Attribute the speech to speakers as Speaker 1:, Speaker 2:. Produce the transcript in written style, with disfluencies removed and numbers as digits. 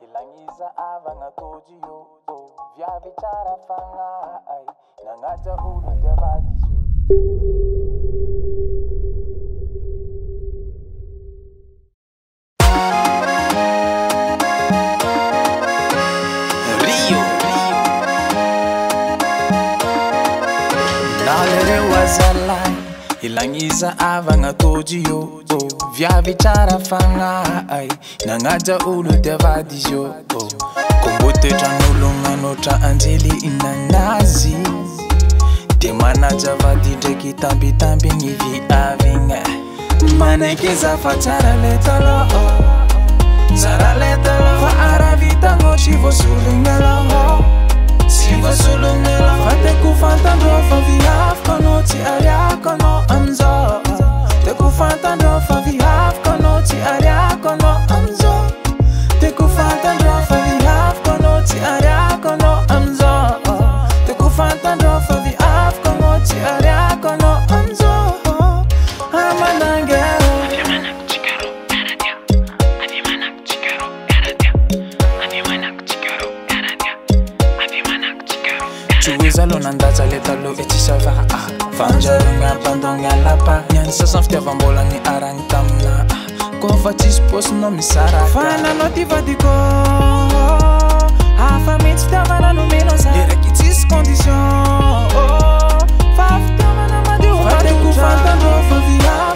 Speaker 1: Ilangiza avanga toji yo vya vichara fanga ai nangaja ulu devadisho. Ilangiza avanga toji yo vya vichara fanga ai nangaja ulu devadisho. Kombote chanulunga nota anjeli inanazi temanaja vadide kitambi tambi ngivi avinga manekeza fachara letalo zara letalo fa aravita ngo chivo sulungelo chivo sulungelo fate kufanta ndofa viaf kono ti aria kono amzo te kufanta ndofa viaf kono ti aria kono amzo te kufanta ndofa viaf kono ti aria kono amzo te kufanta ndofa viaf kono ti aria kono amzo amanange Chuizalo nandaza letalo etisava Fanjarunga pandonga lapa Nyansa sanfte vambola ni arang tamna Kova tispos no misara Fana notiva diko Afamit tavana no menos Direkitis condition Faf tavana madu Fate kufanta no favia